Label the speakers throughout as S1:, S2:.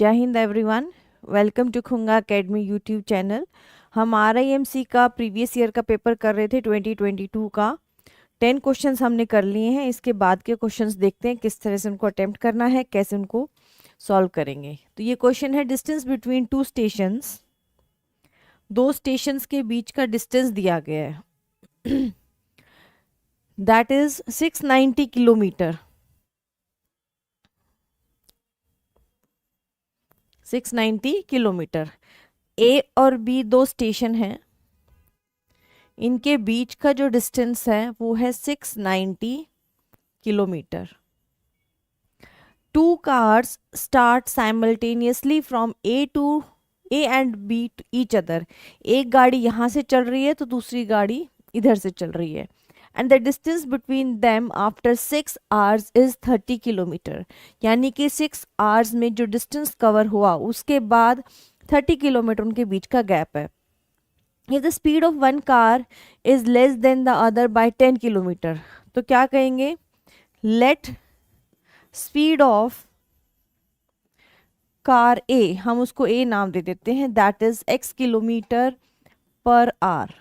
S1: जय Hind everyone, welcome to Khunga academy YouTube channel. हम RIMC का प्रीवियस ईयर का पेपर कर रहे थे 2022 का। 10 क्वेश्चंस हमने कर लिए हैं। इसके बाद के क्वेश्चंस देखते हैं किस तरह से उनको अटेम्प्ट करना है, कैसे उनको सॉल्व करेंगे। तो ये क्वेश्चन है, डिस्टेंस बिटवीन टू स्टेशंस। दो स्टेशंस के बीच का डिस्टेंस दिया गया है दैट इज 690 किलोमीटर। 690 किलोमीटर। ए और बी दो स्टेशन हैं, इनके बीच का जो डिस्टेंस है वो है 690 kilometre. Two cars start simultaneously from A and B to each other. एक गाड़ी यहाँ से चल रही है तो दूसरी गाड़ी इधर से चल रही है। And the distance between them after 6 hours is 30 kilometre. यानी कि 6 आवर्स में जो डिस्टेंस कवर हुआ उसके बाद 30 किलोमीटर उनके बीच का गैप है। If the speed of one car is less than the other by 10 kilometre, तो क्या कहेंगे? Let speed of car A, हम उसको A नाम दे देते हैं, that is x kilometre per our.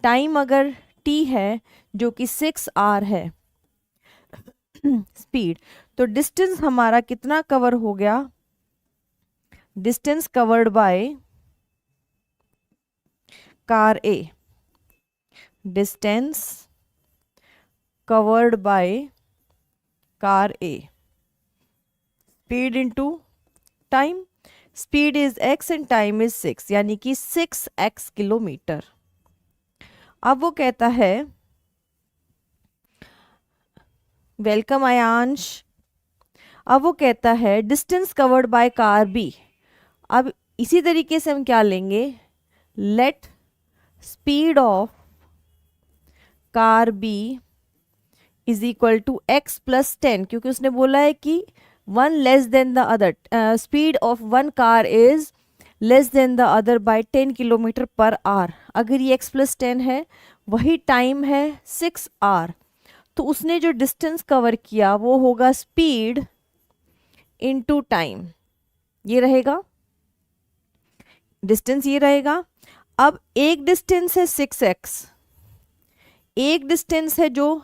S1: Time अगर t है जो कि 6 आवर है स्पीड, तो डिस्टेंस हमारा कितना कवर हो गया? Distance covered by car A, distance covered by car A, speed into time. Speed is x and time is 6, यानी कि 6x किलोमीटर। अब वो कहता है, वेलकम आयांश। अब वो कहता है distance covered by car B। अब इसी तरीके से हम क्या लेंगे? Let speed of car B is equal to x plus 10, क्योंकि उसने बोला है कि one less than the other, speed of one car is less than the other by 10 kilometre per hour. अगर ये x प्लस 10 है, वही टाइम है 6 आवर, तो उसने जो डिस्टेंस कवर किया वो होगा स्पीड इनटू टाइम। ये रहेगा डिस्टेंस, ये रहेगा। अब एक डिस्टेंस है 6x, एक डिस्टेंस है जो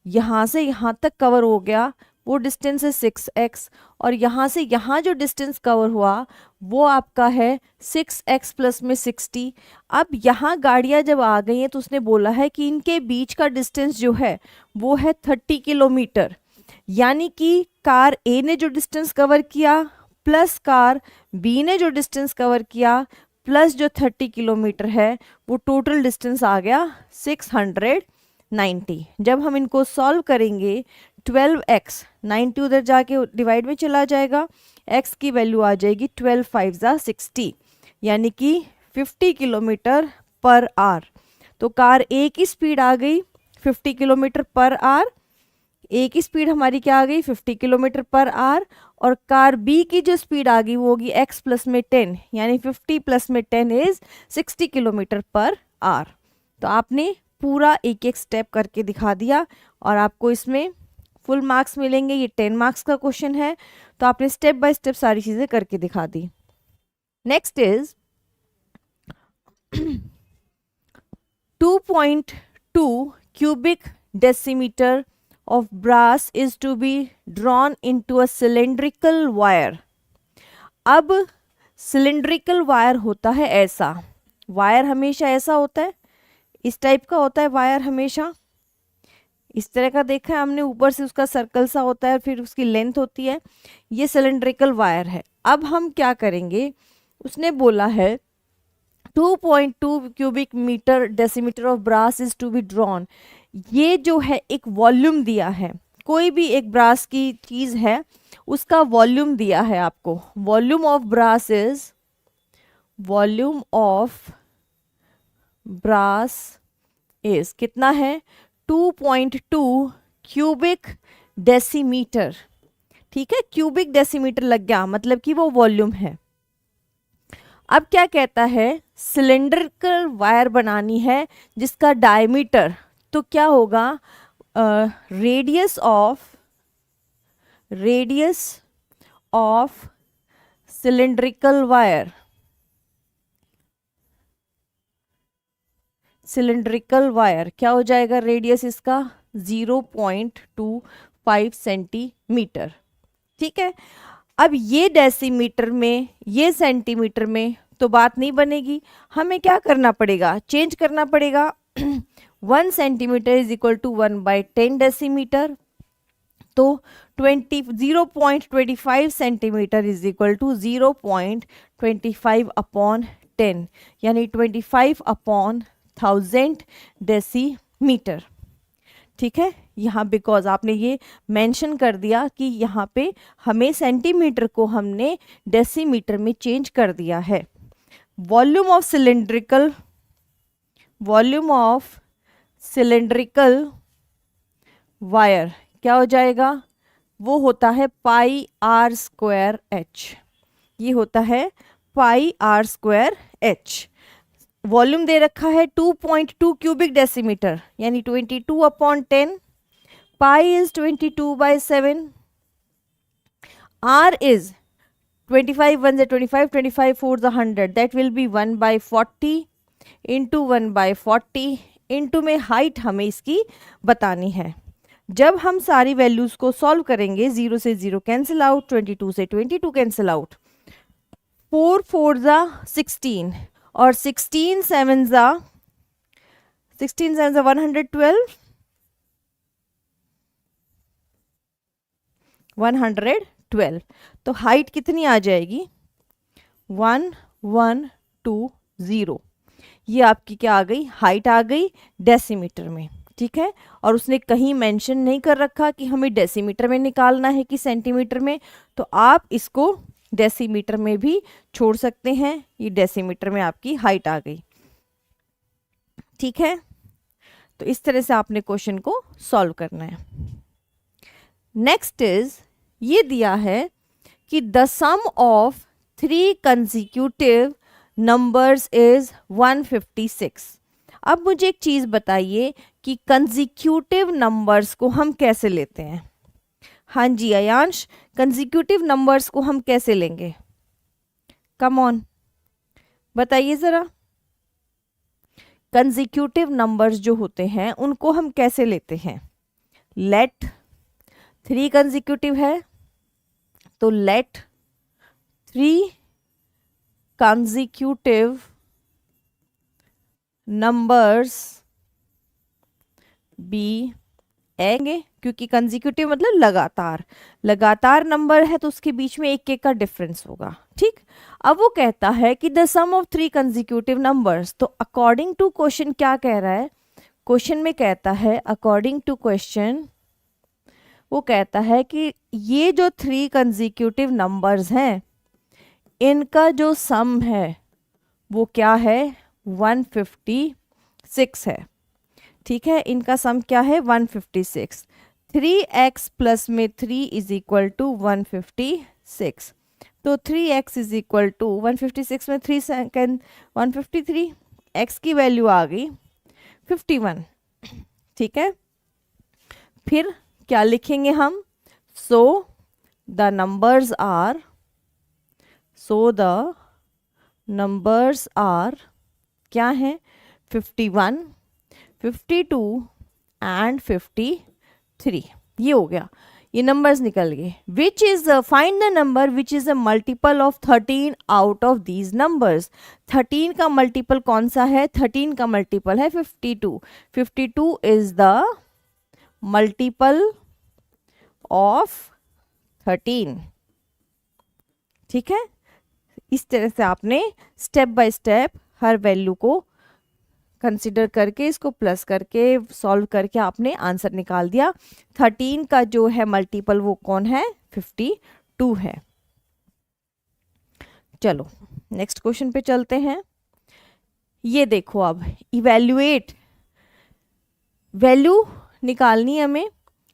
S1: यहाँ से यहाँ तक कवर हो गया, वो डिस्टेंस है 6x, और यहाँ से यहाँ जो डिस्टेंस कवर हुआ वो आपका है 6x प्लस में 60। अब यहाँ गाड़ियाँ जब आ गई हैं तो उसने बोला है कि इनके बीच का डिस्टेंस जो है वो है 30 किलोमीटर। यानी कि कार A ने जो डिस्टेंस कवर किया प्लस कार B ने जो डिस्टेंस कवर किया प्लस जो 30 किलोमीटर है, वो टोटल डिस्टेंस आ गया 690। जब हम इनको सॉल्व करेंगे 12x, 90 उधर जाके डिवाइड में चला जाएगा, x की वैल्यू आ जाएगी 12 5 जा 60, यानी कि 50 किलोमीटर पर आवर। तो कार A की स्पीड आ गई 50 किलोमीटर पर आवर। A की स्पीड हमारी क्या आ गई? 50 किलोमीटर पर आवर। और कार B की जो स्पीड आ गई वो होगी x प्लस में 10, यानी 50 प्लस में 10 इज 60 किलोमीटर पर आवर। तो आपने पूरा एक एक स्टेप करके दिखा दिया और आपको इसमें फुल मार्क्स मिलेंगे। ये 10 मार्क्स का क्वेश्चन है, तो आपने स्टेप बाय स्टेप सारी चीज़ें करके दिखा दी। Next is 2.2 cubic decimeter of brass is to be drawn into a cylindrical wire। अब cylindrical वायर होता है ऐसा, वायर हमेशा ऐसा होता है, इस टाइप का होता है वायर, हमेशा इस तरह का देखा है हमने, ऊपर से उसका सर्कल सा होता है, फिर उसकी लेंथ होती है। ये सिलेंड्रिकल वायर है। अब हम क्या करेंगे? उसने बोला है 2.2 cubic metre decimetre of brass is to be drawn. ये जो है एक वॉल्यूम दिया है, कोई भी एक ब्रास की चीज़ है उसका वॉल्यूम दिया है आपको। Volume of brass is, volume of brass is कितना है? 2.2 क्यूबिक डेसीमीटर। ठीक है, क्यूबिक डेसीमीटर लग गया, मतलब कि वो वॉल्यूम है। अब क्या कहता है? सिलेंड्रिकल वायर बनानी है जिसका डायमीटर, तो क्या होगा? Radius of cylindrical wire, cylindrical wire क्या हो जाएगा, रेडियस इसका 0.25 सेंटीमीटर। ठीक है, अब ये डेसीमीटर में, ये सेंटीमीटर में तो बात नहीं बनेगी, हमें क्या करना पड़ेगा, चेंज करना पड़ेगा। 1 centimetre is equal to 1/10 decimetre, तो 0.25 centimetre is equal to 0.25 upon 10, यानी 25/1000 डेसीमीटर। ठीक है, यहाँ बिकॉज आपने ये मेंशन कर दिया कि यहाँ पे हमें सेंटीमीटर को हमने डेसीमीटर में चेंज कर दिया है। वॉल्यूम ऑफ सिलेंड्रिकल वायर क्या हो जाएगा, वो होता है πr²h, ये होता है πr²h। वॉल्यूम दे रखा है 2.2 क्यूबिक डेसीमीटर, यानी 22/10, pi is 22/7, r is 25 1 25, 25 4 100, that will be 1/40 into 1/40 into में हाइट हमें इसकी बतानी है। जब हम सारी वैल्यूज को सॉल्व करेंगे, 0 से 0 कैंसिल आउट, 22 से 22 कैंसिल आउट, 4 4 16 और 16 7 112, 112, तो हाइट कितनी आ जाएगी, 1120। ये आपकी क्या आ गई, हाइट आ गई डेसीमीटर में। ठीक है, और उसने कहीं मेंशन नहीं कर रखा कि हमें डेसीमीटर में निकालना है कि सेंटीमीटर में, तो आप इसको डेसीमीटर में भी छोड़ सकते हैं। ये डेसीमीटर में आपकी हाइट आ गई। ठीक है, तो इस तरह से आपने क्वेश्चन को सॉल्व करना है। नेक्स्ट इज, ये दिया है कि the sum of 3 consecutive numbers is 156। अब मुझे एक चीज बताइए कि कंसेक्यूटिव नंबर्स को हम कैसे लेते हैं। हाँ जी अयांश, कंसेक्यूटिव नंबर्स को हम कैसे लेंगे, कम ऑन बताइए जरा। कंसेक्यूटिव नंबर्स जो होते हैं उनको हम कैसे लेते हैं। लेट 3 कंसेक्यूटिव है, तो लेट 3 कंसेक्यूटिव नंबर्स बी आएंगे, क्योंकि कंसेक्यूटिव मतलब लगातार, लगातार नंबर है तो उसके बीच में एक एक का डिफरेंस होगा। ठीक, अब वो कहता है कि the sum of 3 consecutive numbers, तो अकॉर्डिंग टू क्वेश्चन क्या कह रहा है, क्वेश्चन में कहता है अकॉर्डिंग टू क्वेश्चन, वो कहता है कि ये जो 3 कंसेक्यूटिव नंबर्स हैं इनका जो सम है वो क्या है, 156 है। ठीक है, इनका सम क्या है, 156। 3x प्लस में 3 इज इक्वल टू 156, तो 3x इज इक्वल टू 156 में 3 सेकेंड 153, x की वैल्यू आ गई 51। ठीक है, फिर क्या लिखेंगे हम, सो द नंबर्स आर क्या है, 51, 52 एंड 53। ये हो गया, ये नंबर्स निकल गए। Which is find the number which is a multiple of 13 out of these numbers. 13 का मल्टीपल कौन सा है, 13 का मल्टीपल है 52। 52 इज द मल्टीपल ऑफ 13। ठीक है, इस तरह से आपने step by step her value को कंसिडर करके, इसको प्लस करके, सॉल्व करके आपने आंसर निकाल दिया। 13 का जो है मल्टीपल वो कौन है, 52 है। चलो नेक्स्ट क्वेश्चन पे चलते हैं। ये देखो, अब इवैल्यूएट, वैल्यू निकालनी है हमें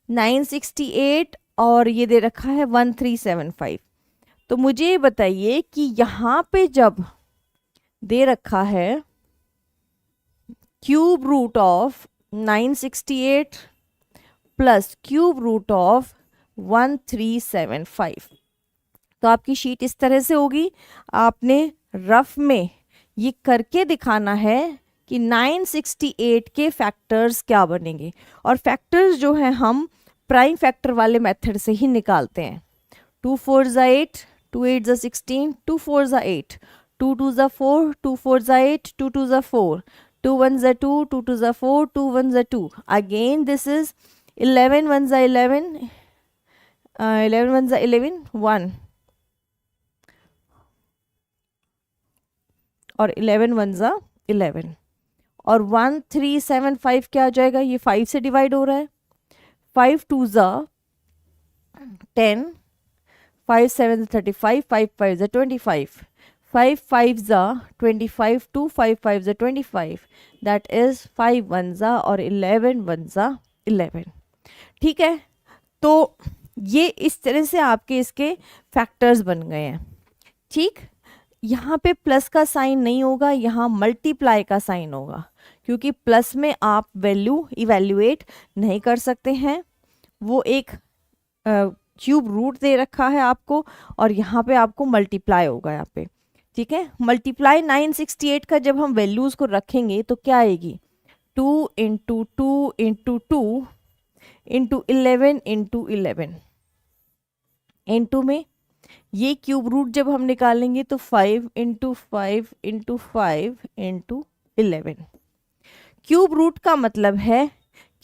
S1: 968 और ये दे रखा है 1375। तो मुझे ये बताइए कि यहाँ पे जब दे रखा है cube root of 968 plus cube root of 1375, तो आपकी शीट इस तरह से होगी। आपने रफ में ये करके दिखाना है कि 968 के फैक्टर्स क्या बनेंगे, और फैक्टर्स जो हैं हम प्राइम फैक्टर वाले मेथड से ही निकालते हैं। 2 4 ज़ा 8, 2 8 ज़ा 16, 2 4 ज़ा 8, 2 2 ज़ा 4, 2 4 ज़ा 8, 2 2 ज़ा 4, 2 1 ज़ा 2, 2 2 ज़ा 4, 2 1 ज़ा 2। अगेन दिस इज 11 1 ज़ा 11, 11 1 ज़ा 11, 1, और 11 1 ज़ा 11, और 1 3 7 5 क्या आ जाएगा, ये 5 से डिवाइड हो रहा है। 5 2 ज़ा 10, 5 7 35, 5 5 ज़ा 25, 5 5 ज़ा 25, 2 5 5 ज़ा 25, दैट इज 5 1 ज़ा और 11 1 ज़ा 11। ठीक है, तो ये इस तरह से आपके इसके फैक्टर्स बन गए हैं। ठीक, यहाँ पे प्लस का साइन नहीं होगा, यहाँ मल्टीप्लाई का साइन होगा, क्योंकि प्लस में आप वैल्यू इवैल्यूएट नहीं कर सकते हैं, वो एक क्यूब रूट दे रखा है आपको, और यहाँ पे आपको मल्टीप्लाई होगा यहाँ पे। ठीक है, मल्टीप्लाई 968 का जब हम वैल्यूज़ को रखेंगे तो क्या आएगी, 2 into 2 into 2 into 11 into 11, into में ये क्यूब रूट जब हम निकालेंगे तो 5 into 5 into 5 into 11। Cube root का मतलब है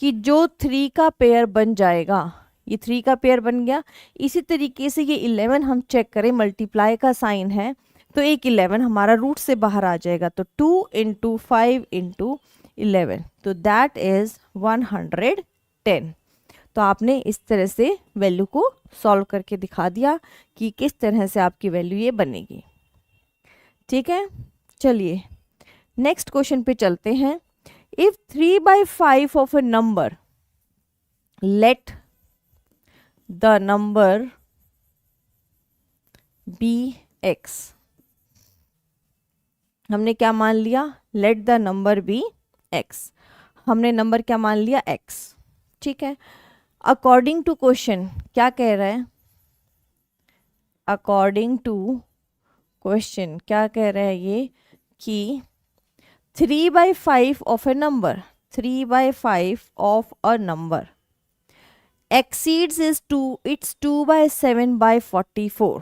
S1: कि जो 3 का पेयर बन जाएगा, ये 3 का पेयर बन गया। इसी तरीके से ये 11 हम चेक करें, मल्टीप्लाई का साइन है तो एक 11 हमारा रूट से बाहर आ जाएगा, तो 2 इंटू 5 इंटू 11, तो दैट इज 110। तो आपने इस तरह से वैल्यू को सॉल्व करके दिखा दिया कि किस तरह से आपकी वैल्यू ये बनेगी। ठीक है, चलिए नेक्स्ट क्वेश्चन पे चलते हैं। If 3/5 of a number, let the number be x, हमने क्या मान लिया, let the number be x, हमने नंबर क्या मान लिया, एक्स। ठीक है, अकॉर्डिंग टू क्वेश्चन क्या कह रहा है, अकॉर्डिंग टू क्वेश्चन क्या कह रहा है ये कि 3/5 of A number, 3/5 of a number exceeds its 2/7/44।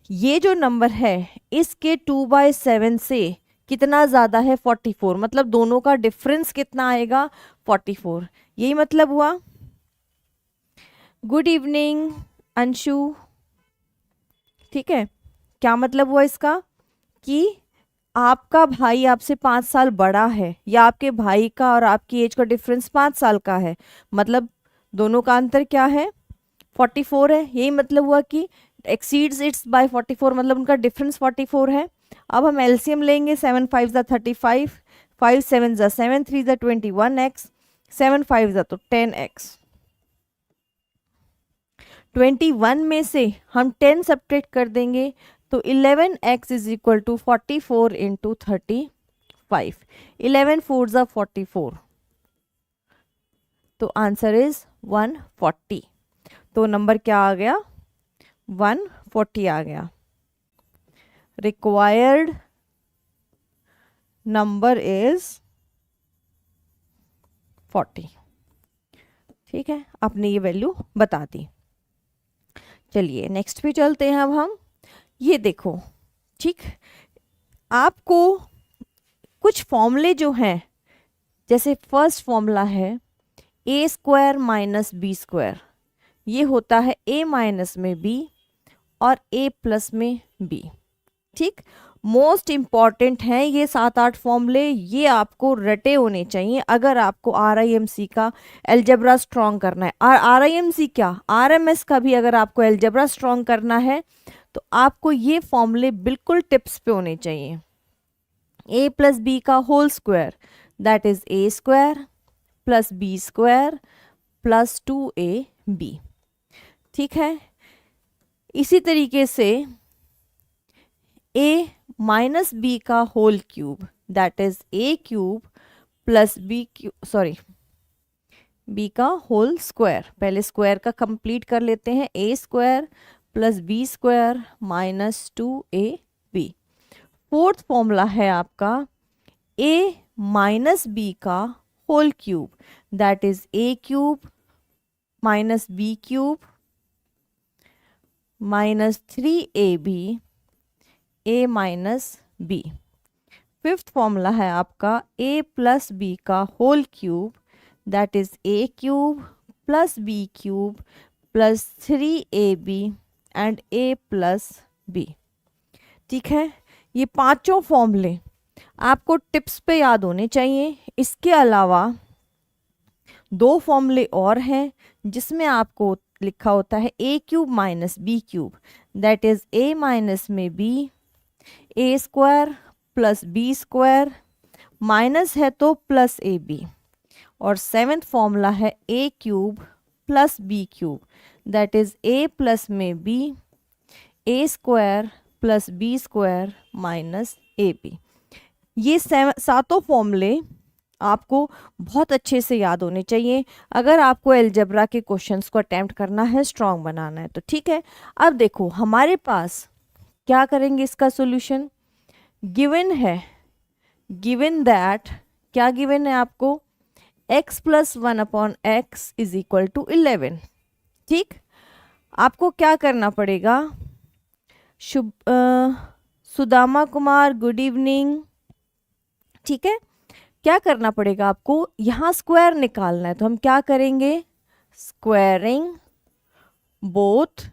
S1: ये जो नंबर है इसके 2/7 से कितना ज़्यादा है, 44, मतलब दोनों का डिफरेंस कितना आएगा, 44। यही मतलब हुआ। Good evening Anshu. ठीक है, क्या मतलब हुआ इसका कि आपका भाई आपसे 5 साल बड़ा है, या आपके भाई का और आपकी एज का डिफरेंस 5 साल का है, मतलब दोनों का अंतर क्या है, 44 है। यही मतलब हुआ कि एक्सीड्स इट्स बाय 44, मतलब उनका डिफरेंस 44 है। अब हम एलसीएम लेंगे, 7 5 ज़ा 35, 5 7 ज़ा 7, 3 ज़ा 21x, 7 5 ज़ा तो 10x। 21 में से हम 10 सब्ट्रैक्ट कर देंगे तो 11x is equal to 44 into 35, 11 4 ज़ा 44, तो आंसर इज 140। तो नंबर क्या आ गया, 140 आ गया। Required number is 40। ठीक है, आपने ये वैल्यू बता दी। चलिए नेक्स्ट पे चलते हैं अब हम। ये देखो, ठीक, आपको कुछ फॉर्मूले जो हैं, जैसे फर्स्ट फॉर्मूला है ए स्क्वायर माइनस बी स्क्वायर, ये होता है a माइनस में b और a प्लस में b। ठीक, मोस्ट इम्पॉर्टेंट हैं ये 7-8 फॉर्मूले, ये आपको रटे होने चाहिए अगर आपको RIMC का एल्जेब्रा स्ट्रॉन्ग करना है। और RIMC क्या, RMS का भी अगर आपको एल्जेब्रा स्ट्रॉन्ग करना है तो आपको ये फॉर्मूले बिल्कुल टिप्स पे होने चाहिए। a प्लस बी का whole square, that is a square plus b square plus 2ab। ठीक है, इसी तरीके से a माइनस बी का whole cube, that is a cube plus b cube, sorry b का होल स्क्वायर, पहले स्क्वायर का कंप्लीट कर लेते हैं, a square plus b square minus 2ab। Fourth formula है आपका a माइनस बी का whole cube, that is a cube minus b cube minus 3ab a minus b. Fifth formula है आपका a प्लस बी का whole cube, that is a cube plus b cube plus 3ab and a plus b. ठीक है, ये पांचों फॉर्मूले आपको tips पे याद होने चाहिए। इसके अलावा दो फॉर्मूले और हैं जिसमें आपको लिखा होता है a cube minus b cube, that is a minus में b, a square plus b square, minus है तो प्लस ए बी। और सेवेंथ फॉर्मूला है a cube plus b cube, that is a plus में b, a square plus b square minus a b. ये सातों फॉर्मूले आपको बहुत अच्छे से याद होने चाहिए अगर आपको अलजेब्रा के क्वेश्चंस को अटेम्प्ट करना है, स्ट्रांग बनाना है तो। ठीक है, अब देखो हमारे पास क्या करेंगे, इसका सॉल्यूशन गिवन है, गिवन दैट, क्या गिवन है आपको, x plus 1/x is equal to 11। ठीक, आपको क्या करना पड़ेगा, सुदामा कुमार गुड इवनिंग। ठीक है, क्या करना पड़ेगा आपको, यहाँ स्क्वायर निकालना है तो हम क्या करेंगे, स्क्वायरिंग बोथ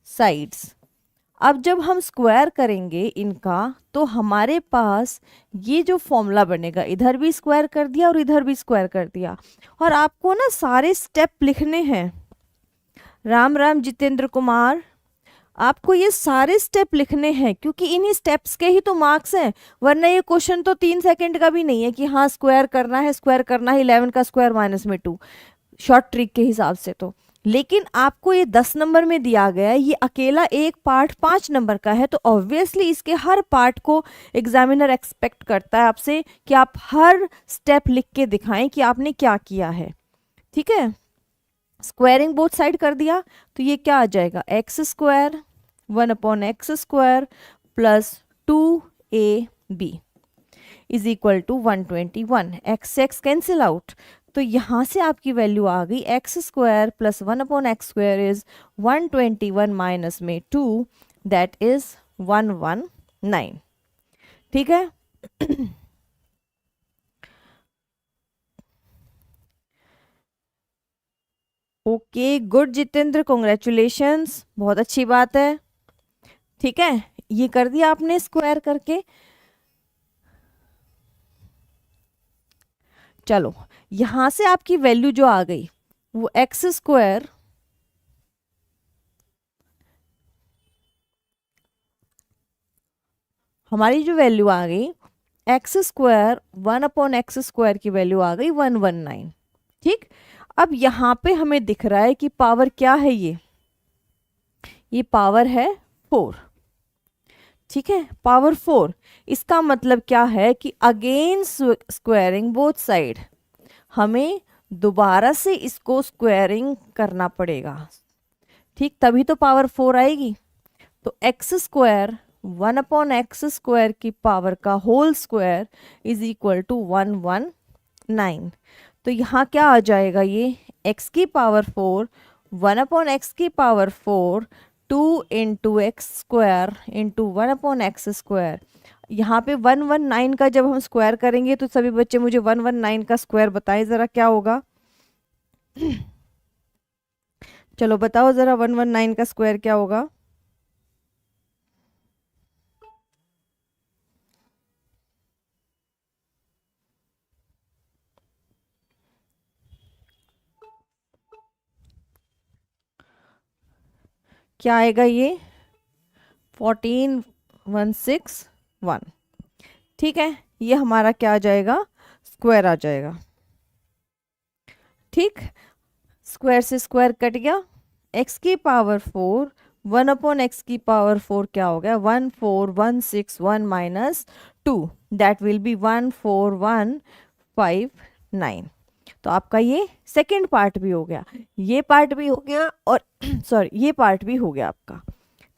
S1: साइड्स। अब जब हम स्क्वायर करेंगे इनका तो हमारे पास ये जो फॉर्मूला बनेगा, इधर भी स्क्वायर कर दिया और इधर भी स्क्वायर कर दिया। और आपको ना सारे स्टेप लिखने हैं, राम राम जितेंद्र कुमार, आपको ये सारे स्टेप लिखने हैं क्योंकि इन्हीं स्टेप्स के ही तो मार्क्स हैं। वरना ये क्वेश्चन तो 3 सेकंड का भी नहीं है कि हाँ स्क्वायर करना है, स्क्वायर करना है 11 का स्क्वायर माइनस में 2, शॉर्ट ट्रिक के हिसाब से तो। लेकिन आपको ये 10 नंबर में दिया गया है, ये अकेला एक पार्ट 5 नंबर का है, तो ऑब्वियसली इसके हर पार्ट को एग्जामिनर एक्सपेक्ट करता है आपसे कि आप हर स्टेप लिख के दिखाएं कि आपने क्या किया है। ठीक है, स्क्वायरिंग बोथ साइड कर दिया तो ये क्या आ जाएगा, x square 1/x square plus 2ab is equal to 121। X से एक्स कैंसिल आउट, तो यहाँ से आपकी वैल्यू आ गई x square plus 1/x square is 121 minus में 2, दैट इज 119। ठीक है, ओके गुड जितेंद्र, कॉन्ग्रेचुलेशंस, बहुत अच्छी बात है। ठीक है, ये कर दिया आपने स्क्वायर करके। चलो यहां से आपकी वैल्यू जो आ गई वो एक्स स्क्वायर हमारी जो वैल्यू आ गई एक्स स्क्वायर 1/x स्क्वायर की वैल्यू आ गई 119। ठीक, अब यहाँ पे हमें दिख रहा है कि पावर क्या है, ये पावर है 4। ठीक है, पावर 4, इसका मतलब क्या है कि अगेन स्क्वायरिंग बोथ साइड, हमें दोबारा से इसको स्क्वायरिंग करना पड़ेगा। ठीक, तभी तो पावर 4 आएगी। तो एक्स स्क्वायर 1/x स्क्वायर की पावर का whole square is equal to 119। तो यहाँ क्या आ जाएगा, ये x की पावर 4 1/x की power 4 2 into x square into 1/x square. यहाँ पे 119 का जब हम स्क्वायर करेंगे तो सभी बच्चे मुझे 119 का स्क्वायर बताएं ज़रा क्या होगा। चलो बताओ ज़रा 119 का स्क्वायर क्या होगा। क्या आएगा, ये 14161। ठीक है, ये हमारा क्या आ जाएगा, स्क्वायर आ जाएगा। ठीक, स्क्वायर से स्क्वायर कट गया, x की पावर 4 1/x की पावर 4 क्या हो गया, 14161 माइनस 2, दैट विल बी 14159। तो तो आपका ये सेकंड पार्ट भी हो गया, ये पार्ट भी हो गया, और सॉरी ये पार्ट भी हो गया आपका।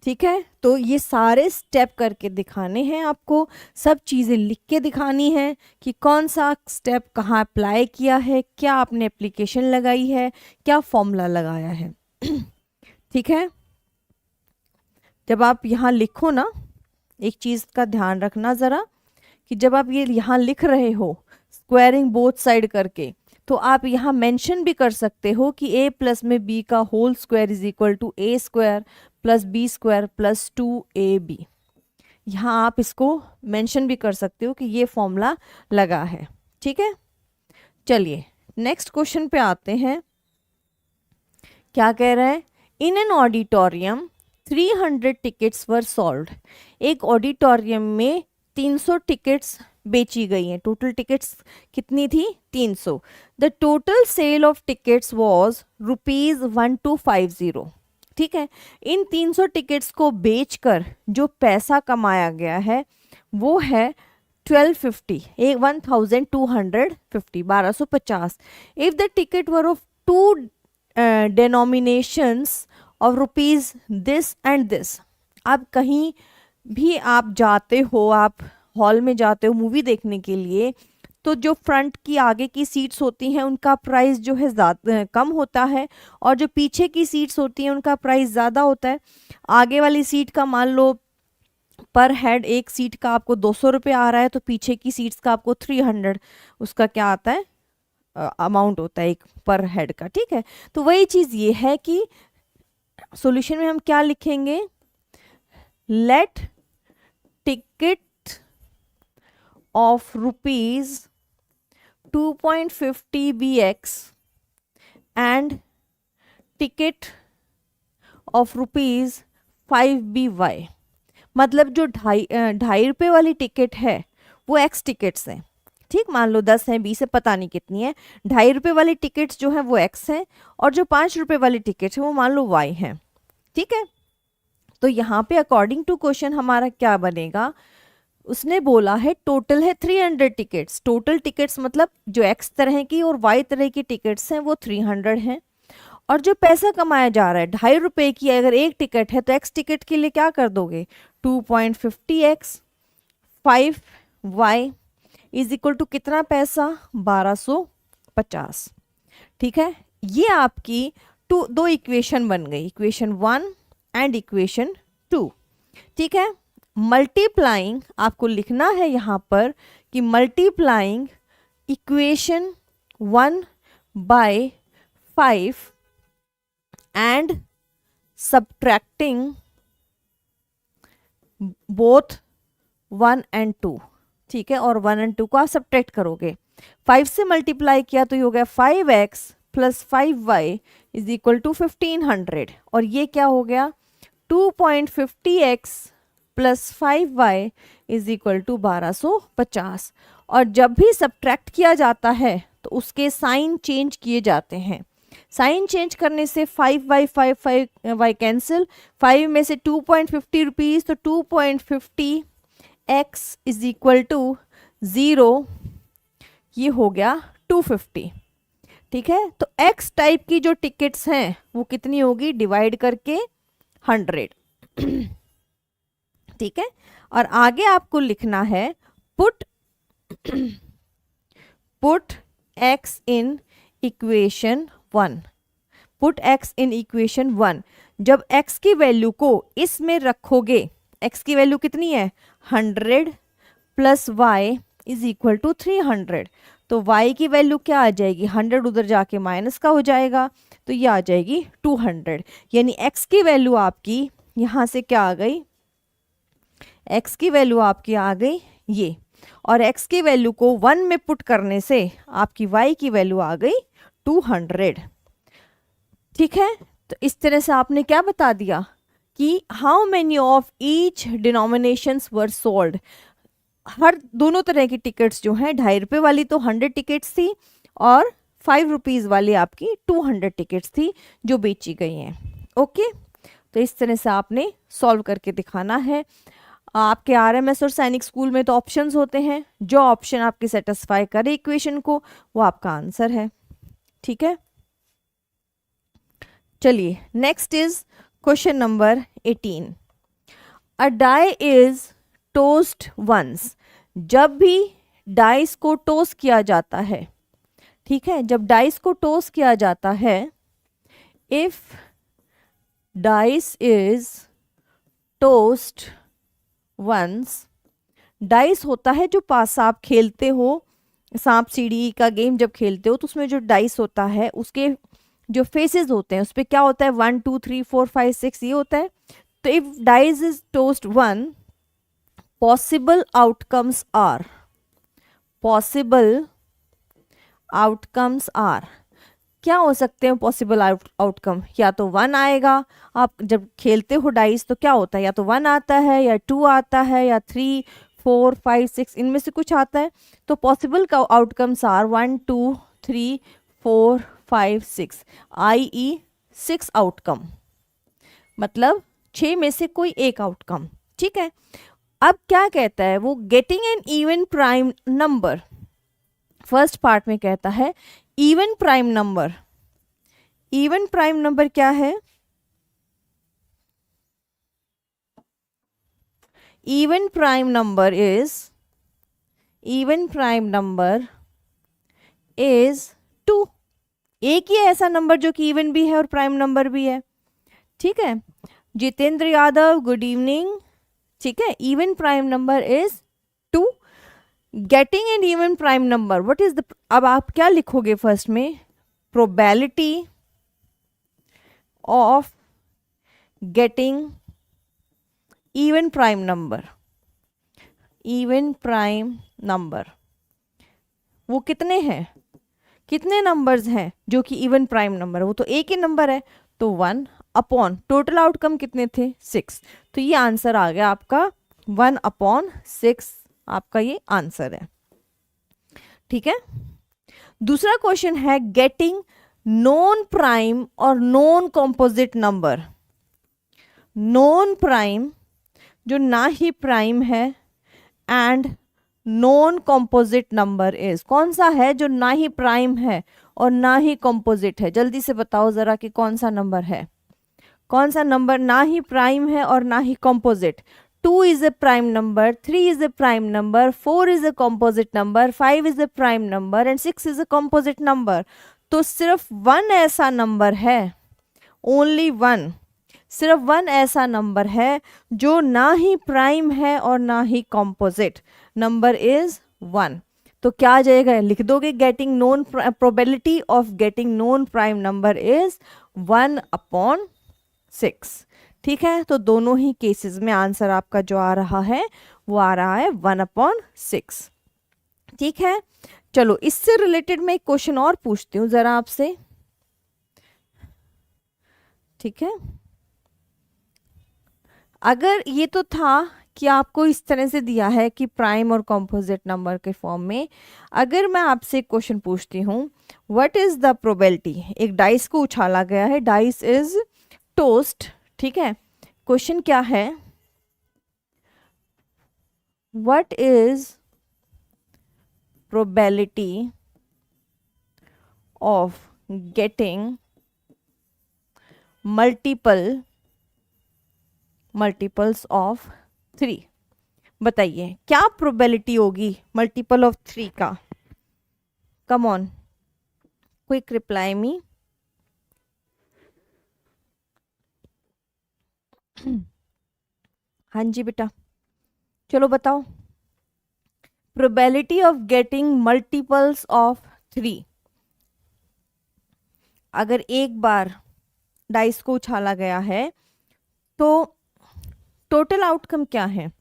S1: ठीक है, तो ये सारे स्टेप करके दिखाने हैं आपको, सब चीज़ें लिख के दिखानी है कि कौन सा स्टेप कहाँ अप्लाई किया है, क्या आपने एप्लीकेशन लगाई है, क्या फॉर्मूला लगाया है। ठीक है, जब आप यहाँ लिखो ना, एक चीज़ का ध्यान रखना ज़रा, कि जब आप ये यहाँ लिख रहे हो स्क्वायरिंग बोथ साइड करके, तो आप यहाँ मेंशन भी कर सकते हो कि a प्लस में b का whole square is equal to a square plus b square plus 2ab। यहाँ आप इसको मेंशन भी कर सकते हो कि ये फॉर्मूला लगा है। ठीक है, चलिए नेक्स्ट क्वेश्चन पे आते हैं। क्या कह रहा है, in an auditorium 300 tickets were sold. एक ऑडिटोरियम में 300 टिकट्स बेची गई हैं। टोटल टिकट्स कितनी थी, 300। The total sale of tickets was ₹1250। ठीक है, इन 300 टिकट्स को बेचकर जो पैसा कमाया गया है वो है 1250, 1250 if the ticket were of two denominations of rupees this and this. अब कहीं भी आप जाते हो, आप हॉल में जाते हो मूवी देखने के लिए, तो जो फ्रंट की आगे की सीट्स होती हैं उनका प्राइस जो है ज़्यादा कम होता है, और जो पीछे की सीट्स होती हैं उनका प्राइस ज़्यादा होता है। आगे वाली सीट का मान लो पर हेड एक सीट का आपको 200 रुपये आ रहा है, तो पीछे की सीट्स का आपको 300 उसका क्या आता है, अमाउंट होता है एक पर हेड का। ठीक है, तो वही चीज़ ये है कि सॉल्यूशन में हम क्या लिखेंगे, let ticket of ₹2.50 BX and ticket of ₹5 BY। मतलब जो ढाई रुपये वाली टिकट है वो एक्स टिकट्स हैं। ठीक, मान लो 10 है 20 है पता नहीं कितनी है, 2.5 रुपये वाली टिकट्स जो है वो एक्स हैं, और जो 5 रुपये वाली टिकट है वो मान लो वाई है। ठीक है, तो यहाँ पे अकॉर्डिंग टू क्वेश्चन हमारा क्या बनेगा, उसने बोला है टोटल है 300 टिकट्स। टोटल टिकट्स मतलब जो एक्स तरह की और वाई तरह की टिकट्स हैं वो 300 हैं, और जो पैसा कमाया जा रहा है 2.5 रुपये की अगर एक टिकट है तो एक्स टिकट के लिए क्या कर दोगे, 2.50x 5y is equal to कितना पैसा, 1250। ठीक है, ये आपकी दो इक्वेशन बन गई, इक्वेशन 1 एंड इक्वेशन 2। ठीक है, मल्टीप्लाइंग आपको लिखना है यहाँ पर कि multiplying equation 1 by 5 and subtracting both 1 and 2। ठीक है, और 1 एंड 2 को आप सब्ट्रैक्ट करोगे, 5 से मल्टीप्लाई किया तो ये हो गया 5x plus 5y is equal to 1500, और ये क्या हो गया 2.50x plus 5y is equal to 1250। और जब भी सब्ट्रैक्ट किया जाता है तो उसके साइन चेंज किए जाते हैं। साइन चेंज करने से 5y 5y कैंसिल, 5 में से 2.50 रुपीज़ तो 2.50x इज इक्वल टू 0, ये हो गया 250। ठीक है, तो x टाइप की जो टिकट्स हैं वो कितनी होगी, डिवाइड करके 100। ठीक है, और आगे आपको लिखना है put x in equation 1। Put x in equation 1। जब x की वैल्यू को इसमें रखोगे, x की वैल्यू कितनी है 100 plus y is equal to 300, तो y की वैल्यू क्या आ जाएगी, 100 उधर जाके माइनस का हो जाएगा तो ये आ जाएगी 200। यानी x की वैल्यू आपकी यहाँ से क्या आ गई, x की वैल्यू आपकी आ गई ये, और x की वैल्यू को 1 में पुट करने से आपकी y की वैल्यू आ गई 200। ठीक है, तो इस तरह से आपने क्या बता दिया कि how many of each denominations were sold. हर दोनों तरह की टिकट्स जो हैं, 2.5 रुपये वाली तो 100 टिकट्स थी और 5 रुपीज़ वाली आपकी 200 टिकट्स थी जो बेची गई हैं। ओके, तो इस तरह से आपने सॉल्व करके दिखाना है। आपके आरएमएस और सैनिक स्कूल में तो ऑप्शंस होते हैं, जो ऑप्शन आपके सेटिस्फाई करे इक्वेशन को वो आपका आंसर है। ठीक है, चलिए next is question number 18। A die is tossed once. जब भी डाइस को टोस्ट किया जाता है, ठीक है, जब डाइस को टोस्ट किया जाता है, if dice is tossed once, dice होता है जो पास आप खेलते हो, सांप सीढ़ी का गेम जब खेलते हो तो उसमें जो डाइस होता है उसके जो फेसेस होते हैं उस पर क्या होता है, 1 2 3 4 5 6 ये होता है। तो if dice is tossed one, possible outcomes are, possible outcomes are, क्या हो सकते हैं पॉसिबल आउटकम? या तो 1 आएगा, आप जब खेलते हो डाइस तो क्या होता है, या तो 1 आता है या 2 आता है या 3 4 5 6 इनमें से कुछ आता है। तो पॉसिबल का आउटकम्स आर 1 2 3 4 5 6, i.e. 6 आउटकम, मतलब 6 में से कोई एक आउटकम, ठीक है। अब क्या कहता है वो, getting an even prime number, first part में कहता है even prime number. Even prime number क्या है? Even prime number is, even prime number is 2। एक ही ऐसा नंबर जो कि इवन भी है और प्राइम नंबर भी है, ठीक है। जितेंद्र यादव, गुड इवनिंग, ठीक है। Even prime number is 2। Getting an even prime number, what is the, अब आप क्या लिखोगे फर्स्ट में, probability of getting even prime number. Even prime number वो कितने हैं, कितने नंबर्स हैं जो कि इवन प्राइम नंबर, वो तो एक ही नंबर है, तो 1 अपॉन टोटल आउटकम कितने थे 6। तो ये आंसर आ गया आपका 1/6, आपका ये आंसर है, ठीक है। दूसरा क्वेश्चन है गेटिंग नॉन प्राइम और non composite number. Non prime जो ना ही प्राइम है, and non composite number is, कौन सा है जो ना ही प्राइम है और ना ही कॉम्पोजिट है? जल्दी से बताओ जरा कि कौन सा नंबर है, कौन सा नंबर ना ही प्राइम है और ना ही composite? 2 is a prime number, 3 is a prime number, 4 is a composite number, 5 is a prime number and 6 is a composite number. तो सिर्फ 1 ऐसा नंबर है, ओनली 1, सिर्फ 1 ऐसा नंबर है जो ना ही प्राइम है और ना ही कॉम्पोजिट, नंबर इज 1। तो क्या आ जाएगा, लिख दोगे getting non, probability of getting non prime number is 1/6, ठीक है। तो दोनों ही केसेस में आंसर आपका जो आ रहा है वो आ रहा है 1/6, ठीक है। चलो इससे रिलेटेड मैं एक क्वेश्चन और पूछती हूँ जरा आपसे, ठीक है। अगर ये तो था कि आपको इस तरह से दिया है कि प्राइम और कॉम्पोजिट नंबर के फॉर्म में, अगर मैं आपसे क्वेश्चन पूछती हूँ व्हाट इज द प्रोबेबिलिटी, एक डाइस को उछाला गया है, डाइस इज टोस्ट, ठीक है। क्वेश्चन क्या है, what is probability of getting multiples of 3? बताइए क्या प्रोबेबिलिटी होगी मल्टीपल ऑफ 3 का? Come on, quick reply me. हाँ जी बेटा, चलो बताओ, probability of getting multiples of 3, अगर एक बार डाइस को उछाला गया है तो टोटल आउटकम क्या है?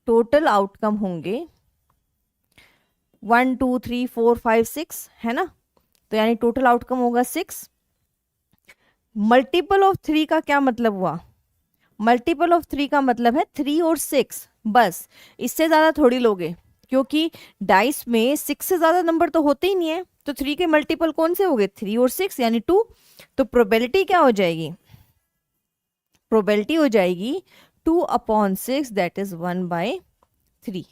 S1: टोटल आउटकम होंगे 1 2 3 4 5 6, है ना, तो यानी टोटल आउटकम होगा 6। मल्टीपल ऑफ 3 का क्या मतलब हुआ? मल्टीपल ऑफ 3 का मतलब है 3 और 6, बस, इससे ज़्यादा थोड़ी लोगे, क्योंकि डाइस में 6 से ज़्यादा नंबर तो होते ही नहीं है, तो 3 के मल्टीपल कौन से हो गए? 3 और 6 यानी 2। तो प्रोबेबिलिटी क्या हो जाएगी? प्रोबेबिलिटी हो जाएगी 2/6, दैट इज 1/3,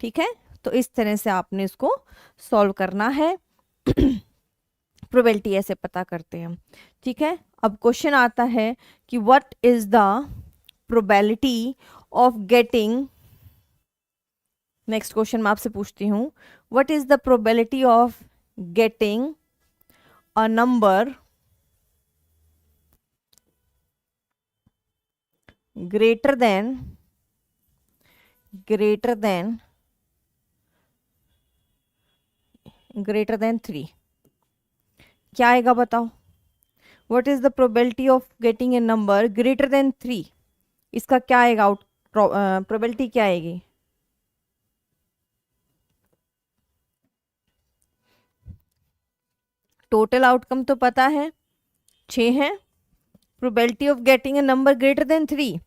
S1: ठीक है। तो इस तरह से आपने इसको सॉल्व करना है। प्रोबेबिलिटी ऐसे पता करते हैं हम। ठीक है, अब क्वेश्चन आता है कि what is the probability of getting, next question मैं आपसे पूछती हूँ, what is the probability of getting a number greater than 3, क्या आएगा बताओ? What is the probability of getting a number greater than 3, इसका क्या आएगा? आउट प्रोबेबिलिटी क्या आएगी? टोटल आउटकम तो पता है 6 है, probability of getting a number greater than 3,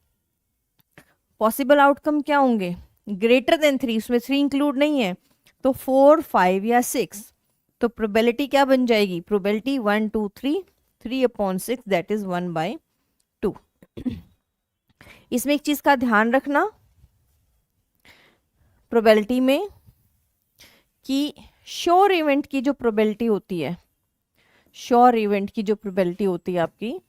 S1: possible outcome क्या होंगे? ग्रेटर देन 3, उसमें 3 इंक्लूड नहीं है, तो 4, 5 या 6, तो प्रोबेबिलिटी क्या बन जाएगी? Probability 1, 2, 3, 3/6 that is 1/2। इसमें एक चीज का ध्यान रखना प्रोबेबिलिटी में कि श्योर इवेंट की जो प्रोबेबिलिटी होती है, श्योर इवेंट की जो प्रोबेबिलिटी होती है आपकी,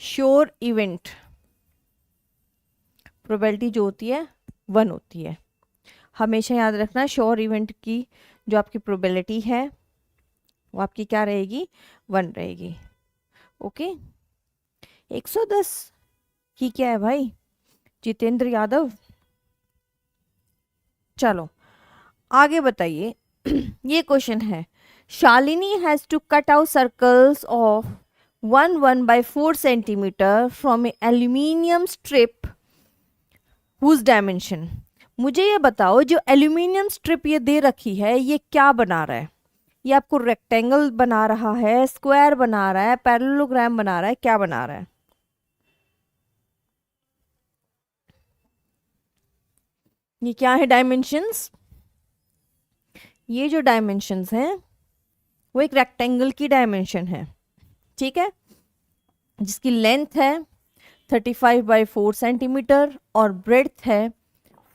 S1: श्योर इवेंट प्रोबेबिलिटी जो होती है 1 होती है। हमेशा याद रखना श्योर इवेंट की जो आपकी प्रोबेबिलिटी है वो आपकी क्या रहेगी? 1 रहेगी। ओके, 110 की क्या है भाई? जितेंद्र यादव। चलो आगे बताइए। ये क्वेश्चन है, Shalini has to cut out circles of 1/4 centimetre from a aluminium strip whose dimension. मुझे ये बताओ जो एल्यूमिनियम स्ट्रिप ये दे रखी है ये क्या बना रहा है? ये आपको रेक्टेंगल बना रहा है, स्क्वायर बना रहा है, पैरेललोग्राम बना रहा है, क्या बना रहा है? ये क्या है डायमेंशंस? ये जो डायमेंशंस हैं वो एक रेक्टेंगल की डायमेंशन है, ठीक है, जिसकी लेंथ है 35/4 सेंटीमीटर और ब्रेड्थ है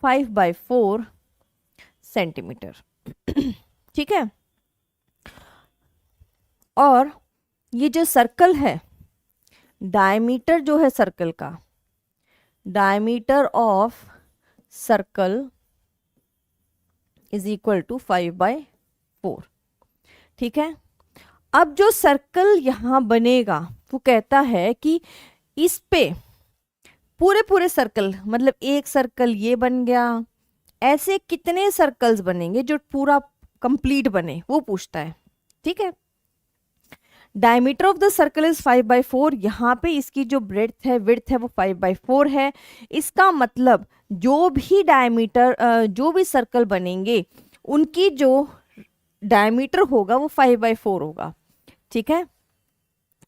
S1: 5/4 सेंटीमीटर। ठीक है, और ये जो सर्कल है, डायमीटर जो है सर्कल का, diameter of circle is equal to 5/4। ठीक है, अब जो सर्कल यहां बनेगा वो कहता है कि इस पे पूरे सर्कल, मतलब एक सर्कल ये बन गया, ऐसे कितने सर्कल्स बनेंगे जो पूरा कंप्लीट बने, वो पूछता है। ठीक है, diameter of the circle is 5/4, यहाँ पे इसकी जो ब्रेड्थ है, विड्थ है, वो 5/4 है। इसका मतलब जो भी डायमीटर, जो भी सर्कल बनेंगे उनकी जो डायमीटर होगा वो 5/4 होगा। ठीक है,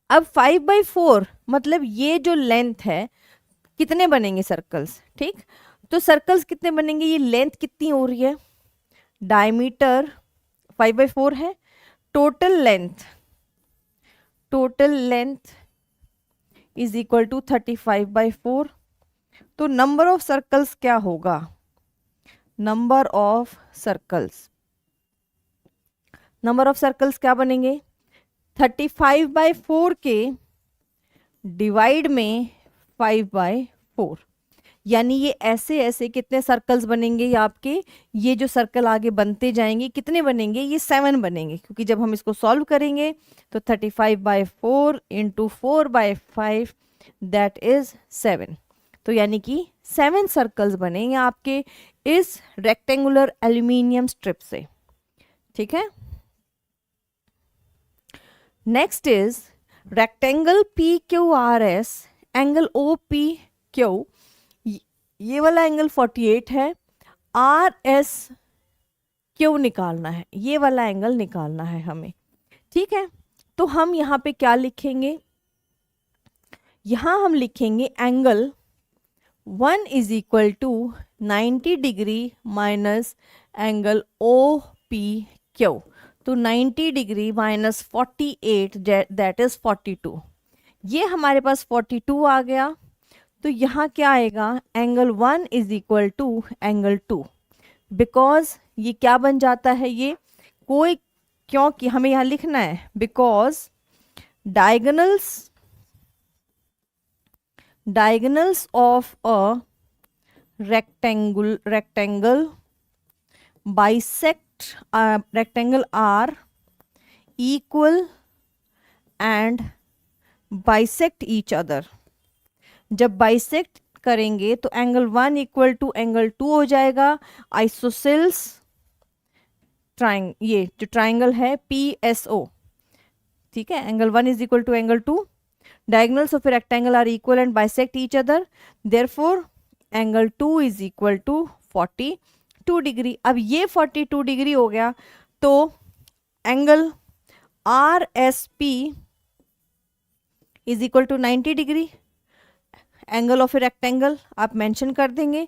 S1: अब 5/4 मतलब ये जो लेंथ है, कितने बनेंगे सर्कल्स? ठीक, तो सर्कल्स कितने बनेंगे? ये लेंथ कितनी हो रही है? डायमीटर 5/4 है, total length is equal to 35/4। तो नंबर ऑफ सर्कल्स क्या होगा? नंबर ऑफ सर्कल्स क्या बनेंगे? 35/4 के डिवाइड में 5/4, यानी ये ऐसे कितने सर्कल्स बनेंगे? ये आपके ये जो सर्कल आगे बनते जाएंगे कितने बनेंगे? ये 7 बनेंगे, क्योंकि जब हम इसको सॉल्व करेंगे तो 35/4 इंटू 4/5 दैट इज 7, तो यानी कि 7 सर्कल्स बनेंगे आपके इस रेक्टेंगुलर एल्यूमिनियम स्ट्रिप से। ठीक है, next is rectangle PQRS, angle OPQ, ये वाला एंगल 48 है, RSQ निकालना है, ये वाला एंगल निकालना है हमें। ठीक है, तो हम यहाँ पे क्या लिखेंगे? यहाँ हम लिखेंगे angle 1 is equal to 90 degree minus angle OPQ। तो 90 डिग्री माइनस 48 दैट इज 42। ये हमारे पास 42 आ गया। तो यहाँ क्या आएगा, angle 1 is equal to angle 2, because ये क्या बन जाता है, ये कोई, क्योंकि हमें यहाँ लिखना है because diagonals of a rectangle bisect rectangle are equal and bisect each other। जब बाइसेक्ट करेंगे तो एंगल 1 इक्वल टू एंगल 2 हो जाएगा। आइसोसेल्स ये जो ट्राइंगल है PSO, ठीक है, angle 1 is equal to angle 2, diagonals of a rectangle are equal and bisect each other, therefore angle 2 is equal to 42 degree. अब ये 42 डिग्री हो गया, तो angle RSP is equal to 90 degree, angle of a rectangle आप mention कर देंगे।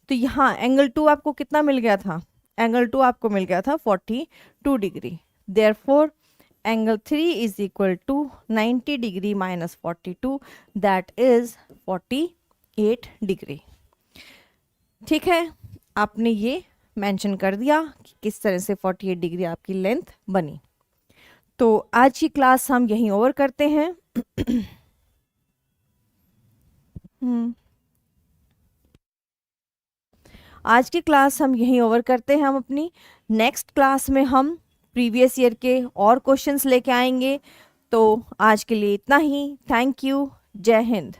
S1: तो यहाँ एंगल 2 आपको कितना मिल गया था, एंगल 2 आपको मिल गया था 42 degree, therefore angle 3 is equal to 90 degree minus 42 that is 48 degree. ठीक है, आपने ये मेंशन कर दिया कि किस तरह से 48 डिग्री आपकी लेंथ बनी। तो आज की क्लास हम यहीं ओवर करते हैं। आज की क्लास हम यहीं ओवर करते हैं। हम अपनी नेक्स्ट क्लास में हम प्रीवियस ईयर के और क्वेश्चंस लेके आएंगे। तो आज के लिए इतना ही। Thank you. जय हिंद।